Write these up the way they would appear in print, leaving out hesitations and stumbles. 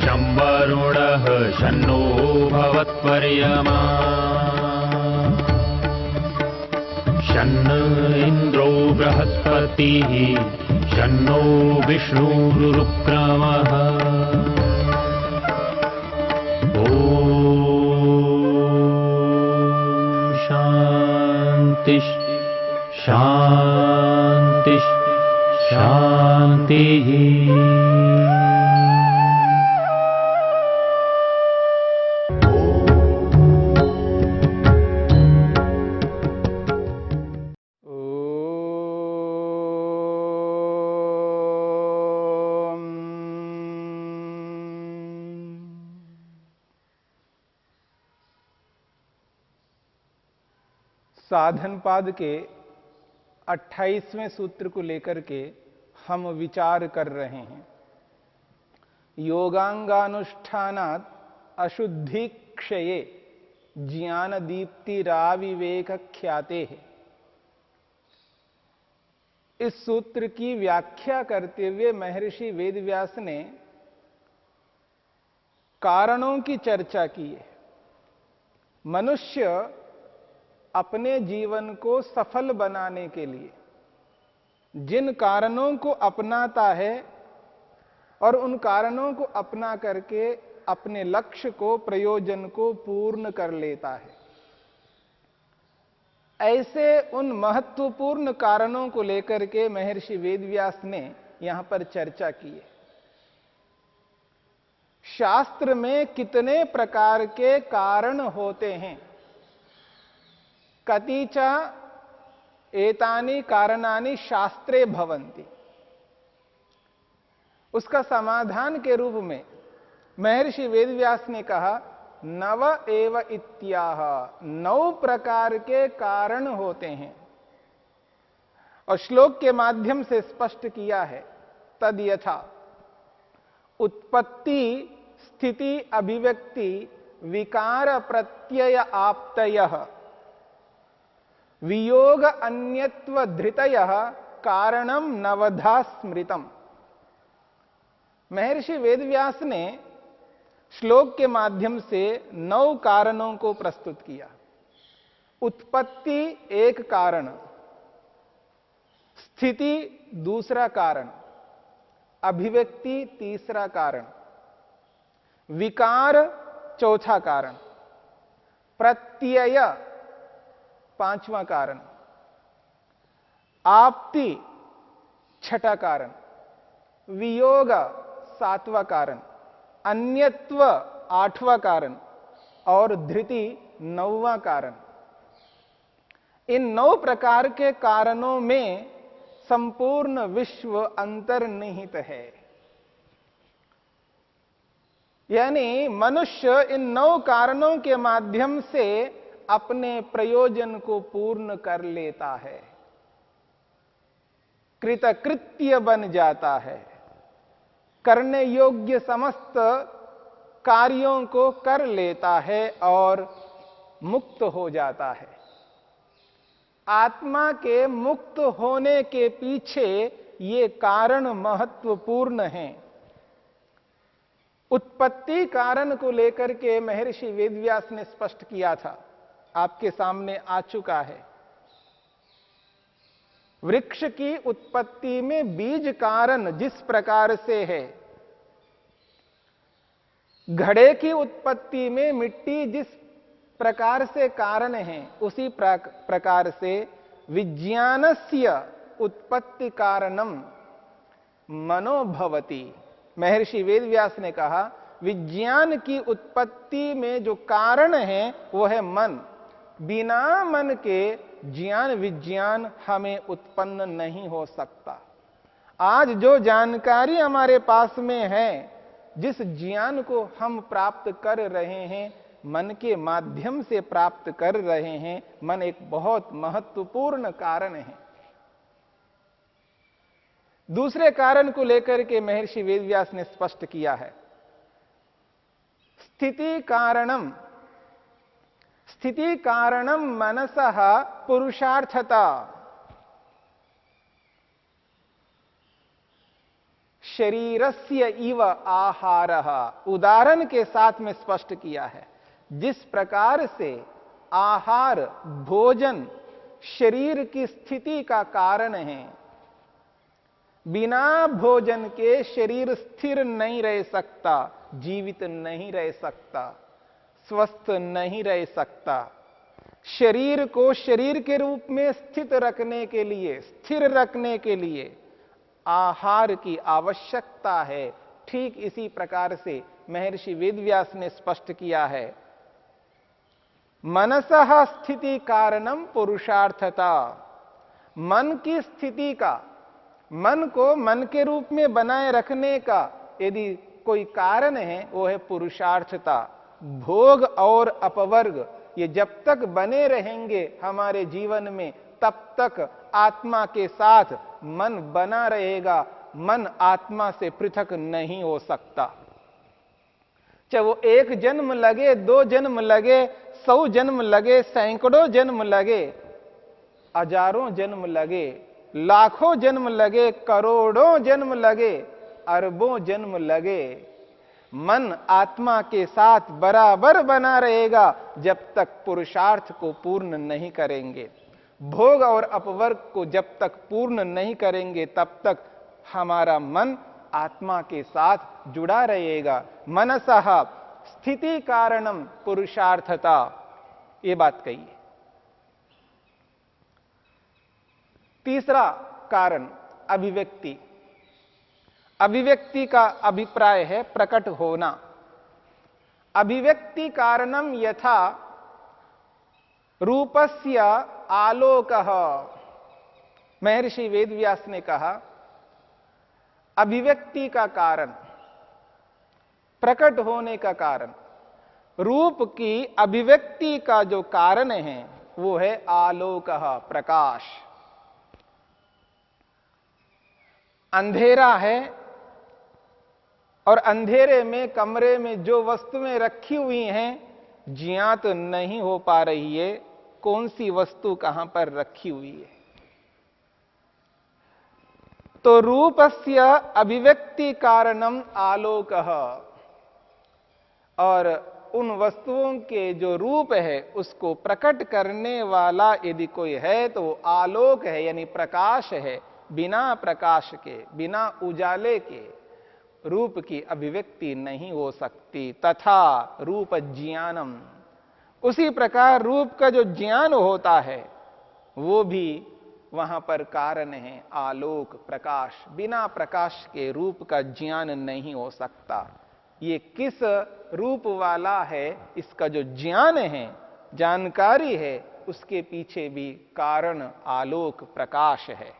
शं वरुणः शन्नो भवत्वर्यमा शन्न इन्द्रो बृहस्पतिः शन्नो विष्णुरुक्रमः ॐ शान्ति शान्ति शान्तिः। साधनपाद के 28वें सूत्र को लेकर के हम विचार कर रहे हैं। योगांगानुष्ठानात् अशुद्धि क्षये ज्ञान दीप्तिराविवेक ख्याते है। इस सूत्र की व्याख्या करते हुए महर्षि वेदव्यास ने कारणों की चर्चा की है। मनुष्य अपने जीवन को सफल बनाने के लिए जिन कारणों को अपनाता है और उन कारणों को अपना करके अपने लक्ष्य को, प्रयोजन को पूर्ण कर लेता है, ऐसे उन महत्वपूर्ण कारणों को लेकर के महर्षि वेदव्यास ने यहां पर चर्चा की है। शास्त्र में कितने प्रकार के कारण होते हैं? कतिचा एतानि कारणानि शास्त्रे भवन्ति। उसका समाधान के रूप में महर्षि वेदव्यास ने कहा नव एव इत्याह, 9 प्रकार के कारण होते हैं। और श्लोक के माध्यम से स्पष्ट किया है तद यथा उत्पत्ति स्थिति अभिव्यक्ति विकार प्रत्यय आप्तयः वियोग अन्यत्व धृतयः कारणम नवधा स्मृतम। महर्षि वेदव्यास ने श्लोक के माध्यम से 9 कारणों को प्रस्तुत किया। उत्पत्ति एक कारण, स्थिति दूसरा कारण, अभिव्यक्ति तीसरा कारण, विकार चौथा कारण, प्रत्यय पांचवा कारण, आप्ति छठा कारण, वियोग सातवां कारण, अन्यत्व आठवां कारण और धृति 9वां कारण। इन 9 प्रकार के कारणों में संपूर्ण विश्व अंतर्निहित है। यानी मनुष्य इन 9 कारणों के माध्यम से अपने प्रयोजन को पूर्ण कर लेता है, कृतकृत्य बन जाता है, करने योग्य समस्त कार्यों को कर लेता है और मुक्त हो जाता है। आत्मा के मुक्त होने के पीछे ये कारण महत्वपूर्ण हैं। उत्पत्ति कारण को लेकर के महर्षि वेदव्यास ने स्पष्ट किया था, आपके सामने आ चुका है। वृक्ष की उत्पत्ति में बीज कारण जिस प्रकार से है, घड़े की उत्पत्ति में मिट्टी जिस प्रकार से कारण है, उसी प्रकार से विज्ञानस्य उत्पत्ति कारणम मनो भवति। महर्षि वेदव्यास ने कहा विज्ञान की उत्पत्ति में जो कारण है वो है मन। बिना मन के ज्ञान विज्ञान हमें उत्पन्न नहीं हो सकता। आज जो जानकारी हमारे पास में है, जिस ज्ञान को हम प्राप्त कर रहे हैं, मन के माध्यम से प्राप्त कर रहे हैं। मन एक बहुत महत्वपूर्ण कारण है। दूसरे कारण को लेकर के महर्षि वेदव्यास ने स्पष्ट किया है, स्थिति कारणम। स्थिति कारणम मनसः पुरुषार्थता। शरीरस्य इव आहारः, उदाहरण के साथ में स्पष्ट किया है। जिस प्रकार से आहार भोजन शरीर की स्थिति का कारण है, बिना भोजन के शरीर स्थिर नहीं रह सकता, जीवित नहीं रह सकता, स्वस्थ नहीं रह सकता। शरीर को शरीर के रूप में स्थित रखने के लिए, स्थिर रखने के लिए आहार की आवश्यकता है। ठीक इसी प्रकार से महर्षि वेदव्यास ने स्पष्ट किया है, मनसः स्थिति कारणम पुरुषार्थता। मन की स्थिति का, मन को मन के रूप में बनाए रखने का यदि कोई कारण है, वो है पुरुषार्थता। भोग और अपवर्ग ये जब तक बने रहेंगे हमारे जीवन में, तब तक आत्मा के साथ मन बना रहेगा। मन आत्मा से पृथक नहीं हो सकता। चाहे वो एक जन्म लगे, दो जन्म लगे, 100 जन्म लगे, सैकड़ों जन्म लगे, हजारों जन्म लगे, लाखों जन्म लगे, करोड़ों जन्म लगे, अरबों जन्म लगे, मन आत्मा के साथ बराबर बना रहेगा जब तक पुरुषार्थ को पूर्ण नहीं करेंगे। भोग और अपवर्ग को जब तक पूर्ण नहीं करेंगे, तब तक हमारा मन आत्मा के साथ जुड़ा रहेगा। मनसः स्थिति कारणम पुरुषार्थता, ये बात कही है। तीसरा कारण अभिव्यक्ति। अभिव्यक्ति का अभिप्राय है प्रकट होना। अभिव्यक्ति कारणम यथा रूपस्य आलोकः। महर्षि वेदव्यास ने कहा, अभिव्यक्ति का कारण, प्रकट होने का कारण, रूप की अभिव्यक्ति का जो कारण है वो है आलोकः, प्रकाश। अंधेरा है और अंधेरे में कमरे में जो वस्तुएं रखी हुई हैं ज्ञात नहीं हो पा रही है कौन सी वस्तु कहां पर रखी हुई है। तो रूपस्य अभिव्यक्ति कारणम आलोकः, और उन वस्तुओं के जो रूप है उसको प्रकट करने वाला यदि कोई है तो वो आलोक है, यानी प्रकाश है। बिना प्रकाश के, बिना उजाले के रूप की अभिव्यक्ति नहीं हो सकती। तथा रूप ज्ञानम, उसी प्रकार रूप का जो ज्ञान होता है वो भी वहां पर कारण है, आलोक, प्रकाश। बिना प्रकाश के रूप का ज्ञान नहीं हो सकता। ये किस रूप वाला है, इसका जो ज्ञान है, जानकारी है, उसके पीछे भी कारण आलोक, प्रकाश है।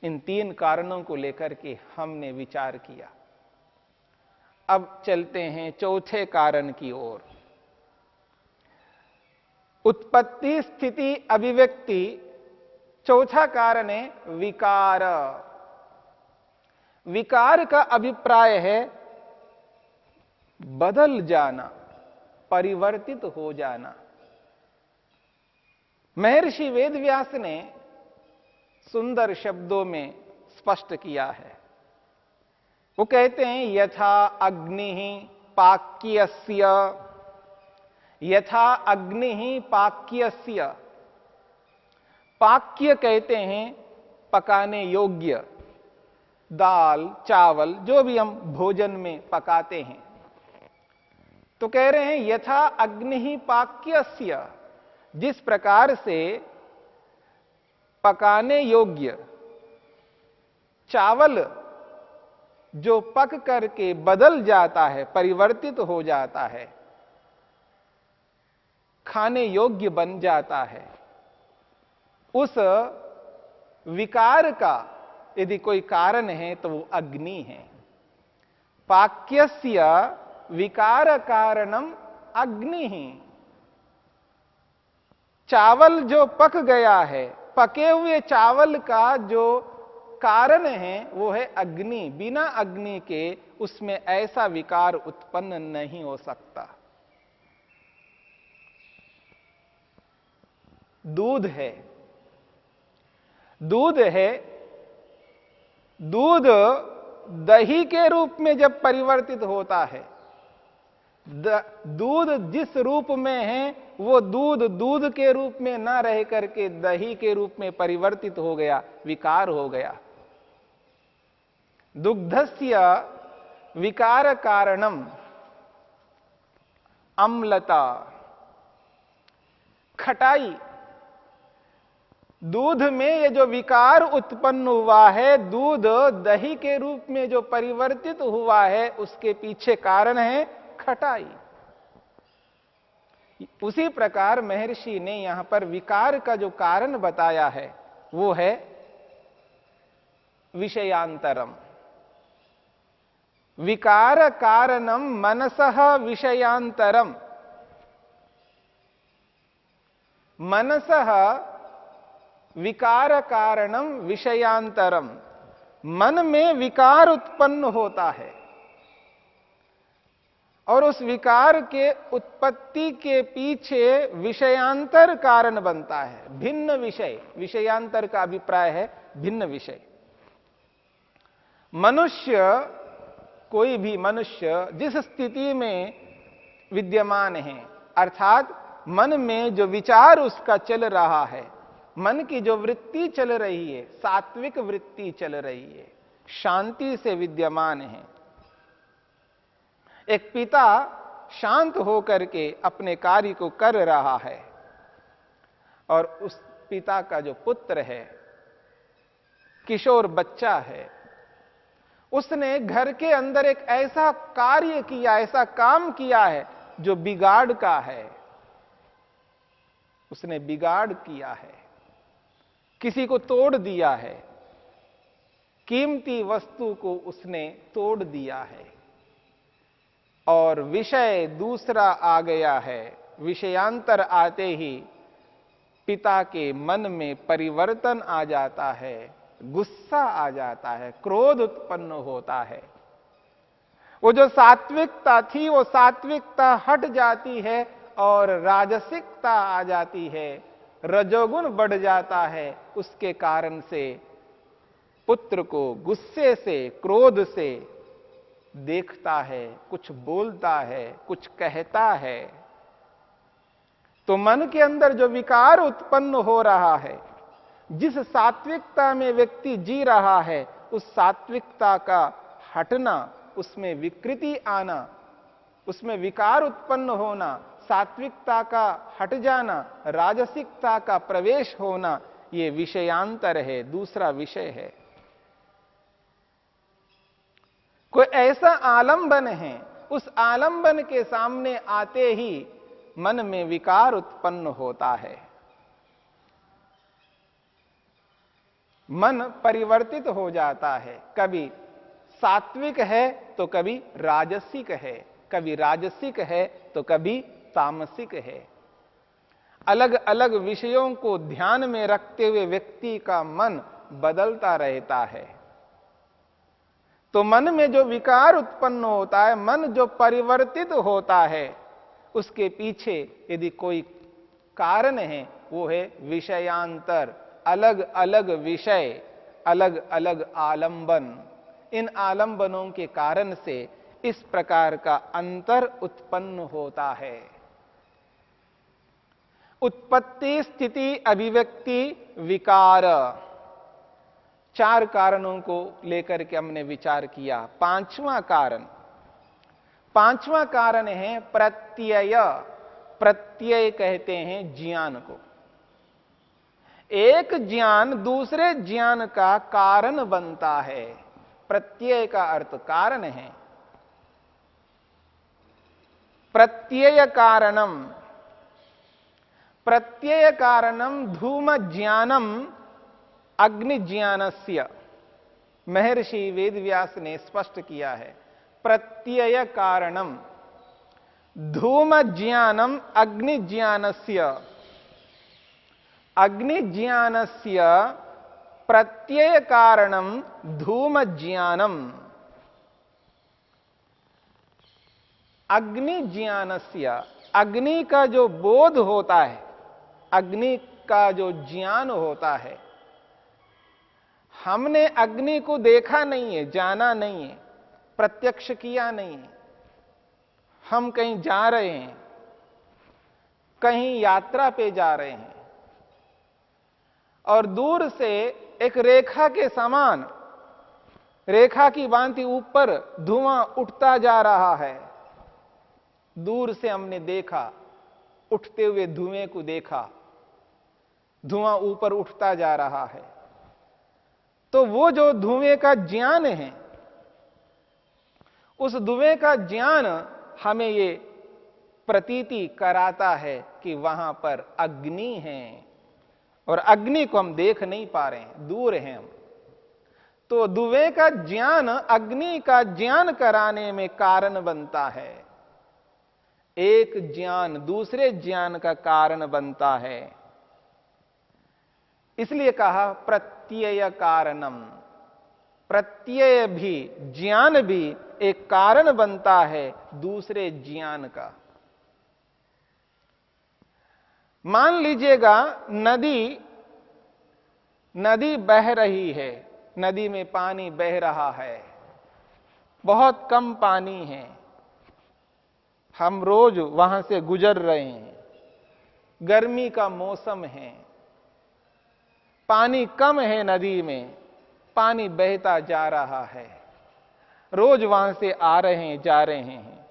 इन तीन कारणों को लेकर के हमने विचार किया। अब चलते हैं चौथे कारण की ओर। उत्पत्ति, स्थिति, अभिव्यक्ति। चौथा कारण है विकार। विकार का अभिप्राय है बदल जाना, परिवर्तित हो जाना। महर्षि वेदव्यास ने सुंदर शब्दों में स्पष्ट किया है। वो कहते हैं यथा अग्नि पाक्यस्य, यथा अग्नि पाक्यस्य। पाक्य कहते हैं पकाने योग्य, दाल चावल जो भी हम भोजन में पकाते हैं। तो कह रहे हैं यथा अग्नि पाक्यस्य, जिस प्रकार से पकाने योग्य चावल जो पक करके बदल जाता है, परिवर्तित हो जाता है, खाने योग्य बन जाता है, उस विकार का यदि कोई कारण है तो वो अग्नि है। पाक्यस्य विकार कारणम अग्नि ही। चावल जो पक गया है, पके हुए चावल का जो कारण है वो है अग्नि। बिना अग्नि के उसमें ऐसा विकार उत्पन्न नहीं हो सकता। दूध है, दूध है, दूध दही के रूप में जब परिवर्तित होता है, दूध जिस रूप में है वो दूध दूध के रूप में ना रह करके दही के रूप में परिवर्तित हो गया, विकार हो गया। दुग्धस्य विकार कारणम अम्लता, खटाई। दूध में ये जो विकार उत्पन्न हुआ है, दूध दही के रूप में जो परिवर्तित हुआ है, उसके पीछे कारण है खटाई। उसी प्रकार महर्षि ने यहां पर विकार का जो कारण बताया है वो है विषयांतरम। विकार कारणम मनसः विषयांतरम। मनसः विकार कारणम विषयांतरम। मन में विकार उत्पन्न होता है और उस विकार के उत्पत्ति के पीछे विषयांतर कारण बनता है, भिन्न विषय। विषयांतर का अभिप्राय है भिन्न विषय। मनुष्य, कोई भी मनुष्य जिस स्थिति में विद्यमान है, अर्थात मन में जो विचार उसका चल रहा है, मन की जो वृत्ति चल रही है, सात्विक वृत्ति चल रही है, शांति से विद्यमान है। एक पिता शांत होकर के अपने कार्य को कर रहा है और उस पिता का जो पुत्र है, किशोर बच्चा है, उसने घर के अंदर एक ऐसा कार्य किया, ऐसा काम किया है जो बिगाड़ का है। उसने बिगाड़ किया है, किसी को तोड़ दिया है, कीमती वस्तु को उसने तोड़ दिया है और विषय दूसरा आ गया है। विषयांतर आते ही पिता के मन में परिवर्तन आ जाता है, गुस्सा आ जाता है, क्रोध उत्पन्न होता है। वो जो सात्विकता थी वो सात्विकता हट जाती है और राजसिकता आ जाती है, रजोगुण बढ़ जाता है। उसके कारण से पुत्र को गुस्से से, क्रोध से देखता है, कुछ बोलता है, कुछ कहता है। तो मन के अंदर जो विकार उत्पन्न हो रहा है, जिस सात्विकता में व्यक्ति जी रहा है, उस सात्विकता का हटना, उसमें विकृति आना, उसमें विकार उत्पन्न होना, सात्विकता का हट जाना, राजसिकता का प्रवेश होना, ये विषयांतर है, दूसरा विषय है। कोई ऐसा आलंबन है, उस आलंबन के सामने आते ही मन में विकार उत्पन्न होता है, मन परिवर्तित हो जाता है। कभी सात्विक है तो कभी राजसिक है, कभी राजसिक है तो कभी तामसिक है। अलग अलग विषयों को ध्यान में रखते हुए व्यक्ति का मन बदलता रहता है। तो मन में जो विकार उत्पन्न होता है, मन जो परिवर्तित होता है, उसके पीछे यदि कोई कारण है वो है विषयांतर। अलग अलग विषय, अलग अलग आलंबन। इन आलंबनों के कारण से इस प्रकार का अंतर उत्पन्न होता है। उत्पत्ति, स्थिति, अभिव्यक्ति, विकार, चार कारणों को लेकर के हमने विचार किया। पांचवा कारण है प्रत्यय। प्रत्यय कहते हैं ज्ञान को। एक ज्ञान दूसरे ज्ञान का कारण बनता है। प्रत्यय का अर्थ कारण है। प्रत्यय कारणम, प्रत्यय कारणम धूम ज्ञानम अग्नि ज्ञानस्य। महर्षि वेदव्यास ने स्पष्ट किया है, प्रत्यय कारणम धूम ज्ञानम अग्नि ज्ञानस्य। अग्नि ज्ञानस्य प्रत्यय कारणम धूम ज्ञानम। अग्नि ज्ञानस्य, अग्नि का जो बोध होता है, अग्नि का जो ज्ञान होता है, हमने अग्नि को देखा नहीं है, जाना नहीं है, प्रत्यक्ष किया नहीं है। हम कहीं जा रहे हैं, कहीं यात्रा पे जा रहे हैं, और दूर से एक रेखा के समान, रेखा की भांति ऊपर धुआं उठता जा रहा है। दूर से हमने देखा, उठते हुए धुएं को देखा, धुआं ऊपर उठता जा रहा है। तो वो जो धुएं का ज्ञान है, उस धुएं का ज्ञान हमें ये प्रतीति कराता है कि वहां पर अग्नि है, और अग्नि को हम देख नहीं पा रहे हैं, दूर हैं हम। तो धुएं का ज्ञान अग्नि का ज्ञान कराने में कारण बनता है। एक ज्ञान दूसरे ज्ञान का कारण बनता है। इसलिए कहा प्रत्यय कारणम। प्रत्यय भी, ज्ञान भी एक कारण बनता है दूसरे ज्ञान का। मान लीजिएगा नदी बह रही है, नदी में पानी बह रहा है, बहुत कम पानी है, हम रोज वहां से गुजर रहे हैं, गर्मी का मौसम है, पानी कम है नदी में, पानी बहता जा रहा है, रोज वहां से आ रहे हैं, जा रहे हैं।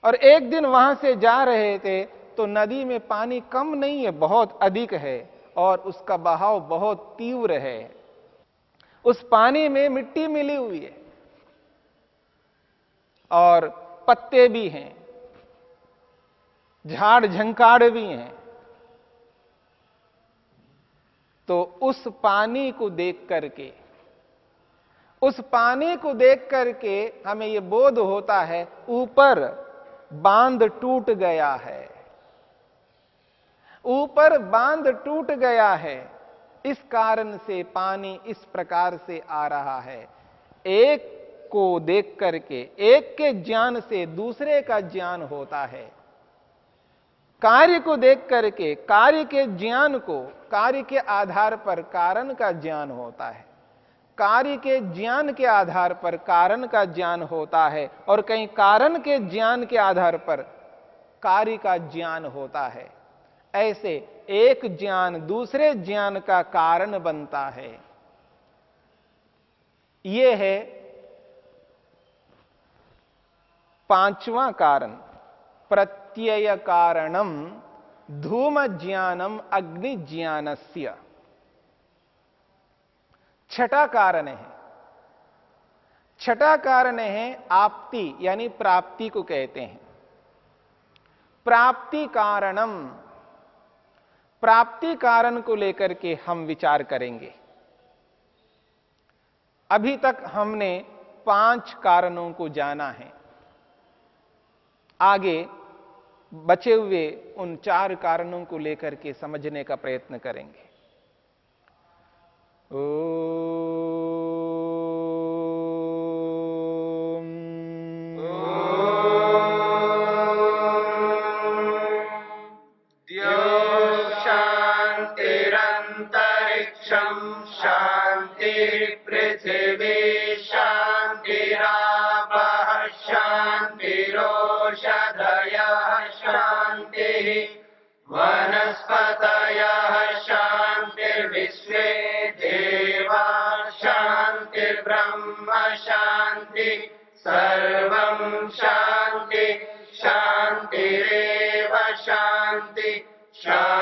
और एक दिन वहां से जा रहे थे तो नदी में पानी कम नहीं है, बहुत अधिक है, और उसका बहाव बहुत तीव्र है। उस पानी में मिट्टी मिली हुई है और पत्ते भी हैं, झाड़ झंकाड़ भी हैं। तो उस पानी को देख करके हमें यह बोध होता है, ऊपर बांध टूट गया है, ऊपर बांध टूट गया है, इस कारण से पानी इस प्रकार से आ रहा है। एक को देख करके, एक के ज्ञान से दूसरे का ज्ञान होता है। कार्य को देख करके, कार्य के ज्ञान को, कार्य के आधार पर कारण का ज्ञान होता है, कार्य के ज्ञान के आधार पर कारण का ज्ञान होता है, और कहीं कारण के ज्ञान के आधार पर कार्य का ज्ञान होता है। ऐसे एक ज्ञान दूसरे ज्ञान का कारण बनता है। यह है पांचवा कारण, प्रत्यय कारणम धूम ज्ञानम अग्नि ज्ञानस्य। छठा कारण है, छठा कारण है आपति, यानी प्राप्ति को कहते हैं। प्राप्ति कारणम, प्राप्ति कारण को लेकर के हम विचार करेंगे। अभी तक हमने 5 कारणों को जाना है, आगे बचे हुए उन 4 कारणों को लेकर के समझने का प्रयत्न करेंगे। शांतिरंतरिक्षं शांति पृथिवी शांतिरापः शांतिरोषधयः शांतिः वनस्पतयः शांतिर्विश्वे देवा शांतिर्ब्रह्म शांति सर्वं शांति शांतिरेव शांति शांति